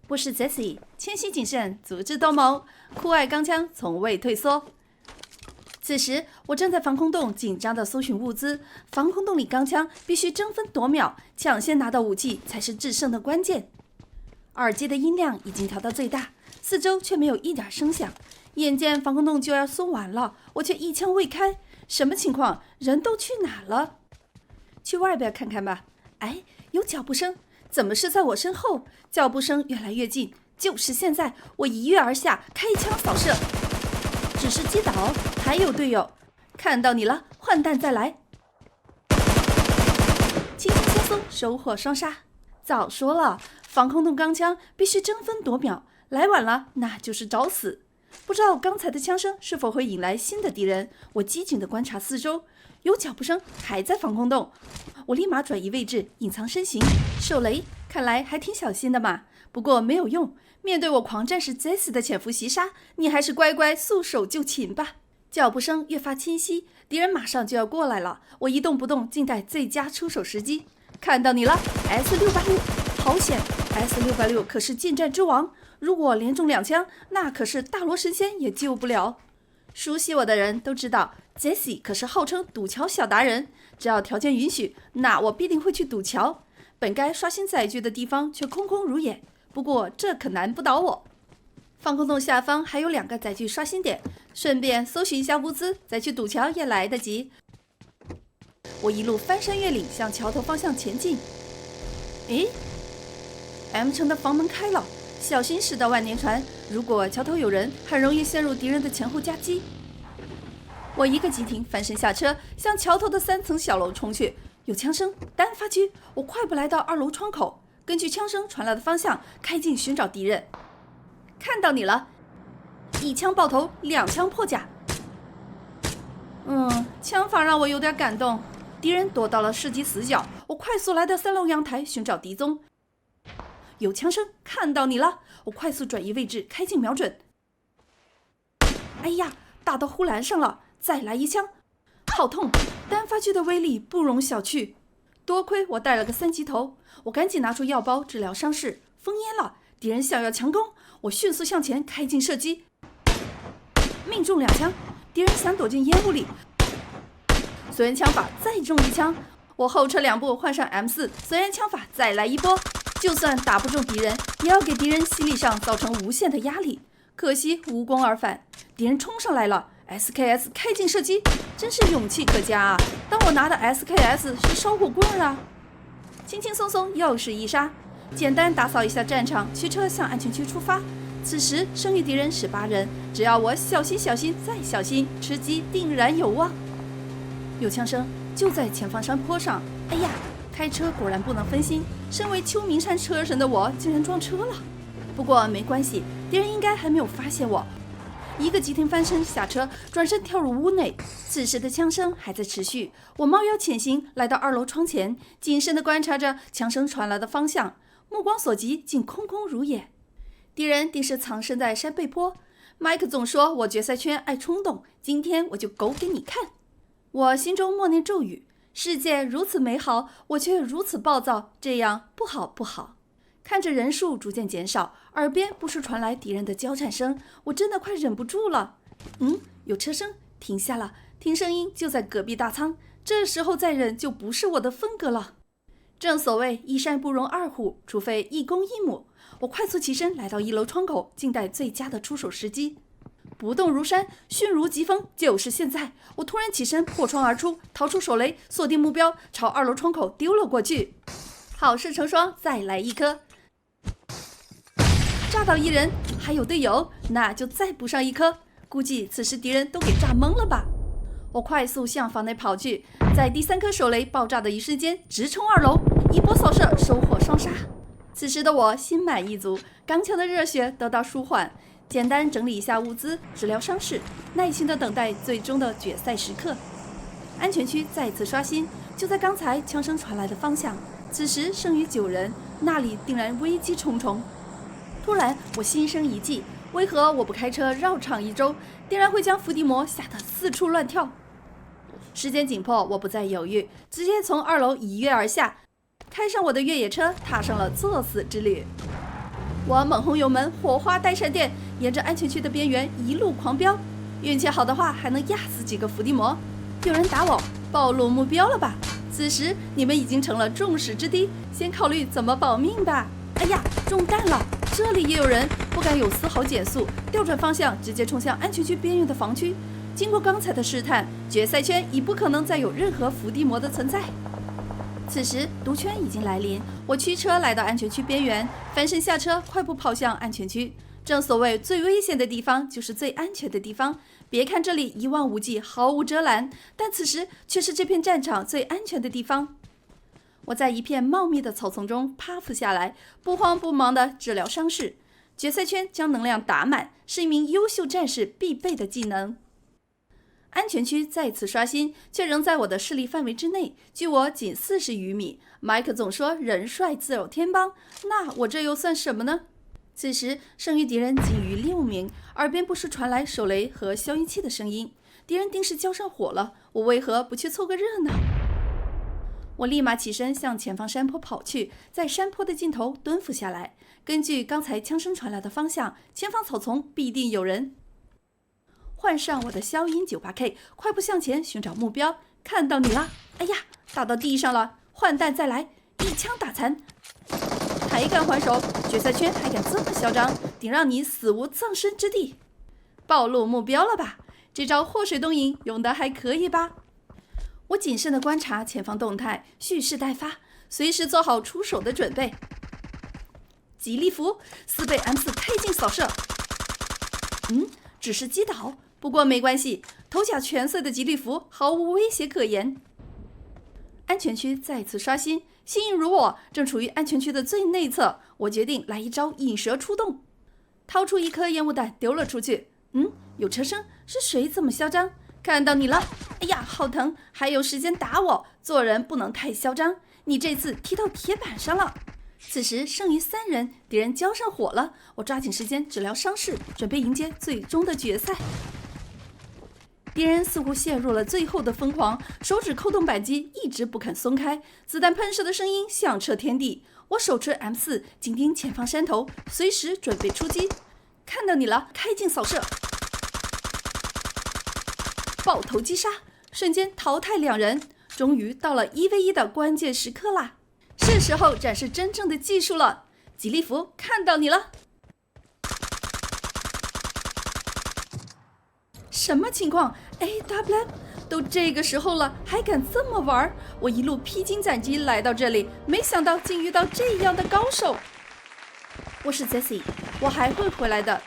我是 Jessie， 谦虚谨慎，足智多谋，酷爱钢枪，从未退缩。此时，我正在防空洞紧张地搜寻物资。防空洞里钢枪必须争分夺秒，抢先拿到武器才是制胜的关键。耳机的音量已经调到最大，四周却没有一点声响。眼见防空洞就要搜完了，我却一枪未开。什么情况？人都去哪了？去外边看看吧。哎，有脚步声，怎么是在我身后？脚步声越来越近，就是现在！我一跃而下，开枪扫射。只是击倒，还有队友，看到你了，换弹再来。轻轻松松，收获双杀。早说了，防空洞钢枪必须争分夺秒，来晚了那就是找死。不知道刚才的枪声是否会引来新的敌人，我机警地观察四周，有脚步声，还在防空洞。我立马转移位置，隐藏身形。手雷，看来还挺小心的嘛。不过没有用，面对我狂战士 Jessie 的潜伏袭杀，你还是乖乖束手就擒吧。脚步声越发清晰，敌人马上就要过来了。我一动不动，静待最佳出手时机。看到你了 ，S686，好险 ！S686可是近战之王，如果连中2枪，那可是大罗神仙也救不了。熟悉我的人都知道 ，Jessie 可是号称堵桥小达人，只要条件允许，那我必定会去堵桥。本该刷新载具的地方却空空如也，不过这可难不倒我。防空洞下方还有2个载具刷新点，顺便搜寻一下物资，再去堵桥也来得及。我一路翻山越岭向桥头方向前进。诶 ，M 城的房门开了，小心驶得万年船。如果桥头有人，很容易陷入敌人的前后夹击。我一个急停，翻身下车，向桥头的3层小楼冲去。有枪声，单发区，我快步来到2楼窗口，根据枪声传来的方向开进寻找敌人。看到你了，一枪爆头，2枪破甲。枪法让我有点感动。敌人躲到了市集死角，我快速来到3楼阳台寻找敌踪。有枪声，看到你了，我快速转移位置，开镜瞄准。哎呀，打到护栏上了，再来一枪，好痛！单发狙的威力不容小觑，多亏我带了个3级头，我赶紧拿出药包治疗伤势。封烟了，敌人想要强攻，我迅速向前开镜射击，命中2枪，敌人想躲进烟雾里，随缘枪法再中1枪，我后撤2步换上 M4， 随缘枪法再来一波，就算打不中敌人，也要给敌人心理上造成无限的压力。可惜无功而返，敌人冲上来了。SKS 开镜射击，真是勇气可嘉啊！当我拿的 SKS 是烧火棍啊！轻轻松松又是一杀，简单打扫一下战场，驱车向安全区出发。此时剩余敌人18人，只要我小心小心再小心，吃鸡定然有望。有枪声，就在前方山坡上。哎呀，开车果然不能分心，身为秋名山车神的我竟然撞车了。不过没关系，敌人应该还没有发现我。一个急停翻身下车，转身跳入屋内。此时的枪声还在持续，我猫腰潜行，来到2楼窗前，谨慎地观察着枪声传来的方向。目光所及，竟空空如也。敌人定是藏身在山背坡。麦克总说我决赛圈爱冲动，今天我就狗给你看。我心中默念咒语：世界如此美好，我却如此暴躁，这样不好不好。看着人数逐渐减少，耳边不时传来敌人的交战声，我真的快忍不住了。有车声，停下了，听声音就在隔壁大仓，这时候再忍就不是我的风格了。正所谓一山不容2虎，除非一公一母。我快速起身来到1楼窗口，静待最佳的出手时机。不动如山，迅如疾风，就是现在！我突然起身破窗而出，逃出手雷，锁定目标，朝2楼窗口丢了过去。好事成双，再来一颗。炸到1人，还有队友，那就再补上1颗。估计此时敌人都给炸懵了吧。我快速向房内跑去，在第3颗手雷爆炸的一瞬间，直冲2楼，一波扫射，收获双杀。此时的我心满意足，刚强的热血得到舒缓，简单整理一下物资，治疗伤势，耐心地等待最终的决赛时刻。安全区再次刷新，就在刚才枪声传来的方向。此时剩余9人，那里定然危机重重。突然我心生一计，为何我不开车绕场1周，定然会将伏地魔吓得四处乱跳。时间紧迫，我不再犹豫，直接从2楼一跃而下，开上我的越野车，踏上了作死之旅。我猛轰油门，火花带闪电，沿着安全区的边缘一路狂飙。运气好的话，还能压死几个伏地魔。有人打我，暴露目标了吧？此时你们已经成了众矢之的，先考虑怎么保命吧。哎呀，中弹了！这里也有人，不敢有丝毫减速，调转方向，直接冲向安全区边缘的防区。经过刚才的试探，决赛圈已不可能再有任何伏地魔的存在。此时毒圈已经来临，我驱车来到安全区边缘，翻身下车，快步跑向安全区。正所谓最危险的地方就是最安全的地方。别看这里一望无际，毫无遮拦，但此时却是这片战场最安全的地方。我在一片茂密的草丛中趴伏下来，不慌不忙地治疗伤势。决赛圈将能量打满，是一名优秀战士必备的技能。安全区再次刷新，却仍在我的视力范围之内，距我仅40余米。麦克总说人帅自有天帮，那我这又算什么呢？此时剩余敌人仅余6名，耳边不时传来手雷和消音器的声音，敌人定是交上火了，我为何不去凑个热闹？我立马起身向前方山坡跑去，在山坡的尽头蹲伏下来。根据刚才枪声传来的方向，前方草丛必定有人。换上我的消音 98K， 快步向前寻找目标。看到你了！哎呀，打到地上了！换弹再来，一枪打残！还敢还手？决赛圈还敢这么嚣张，定让你死无葬身之地！暴露目标了吧？这招祸水东引用的还可以吧？我谨慎地观察前方动态，蓄势待发，随时做好出手的准备。吉利服4倍 M4 开镜扫射，只是击倒，不过没关系，头甲全碎的吉利服毫无威胁可言。安全区再次刷新，幸运如我正处于安全区的最内侧，我决定来一招引蛇出洞，掏出一颗烟雾弹丢了出去。有车声，是谁这么嚣张？看到你了！哎呀，好疼！还有时间打我？做人不能太嚣张，你这次踢到铁板上了。此时剩余3人，敌人交上火了，我抓紧时间治疗伤势，准备迎接最终的决赛。敌人似乎陷入了最后的疯狂，手指扣动扳机，一直不肯松开，子弹喷射的声音响彻天地。我手持 M4，紧盯前方山头，随时准备出击。看到你了，开镜扫射！爆头击杀，瞬间淘汰2人，终于到了1v1的关键时刻啦！是时候展示真正的技术了。吉利服，看到你了！什么情况 ？AWM 都这个时候了，还敢这么玩？我一路披荆斩棘来到这里，没想到竟遇到这样的高手。我是 Jessie， 我还会回来的。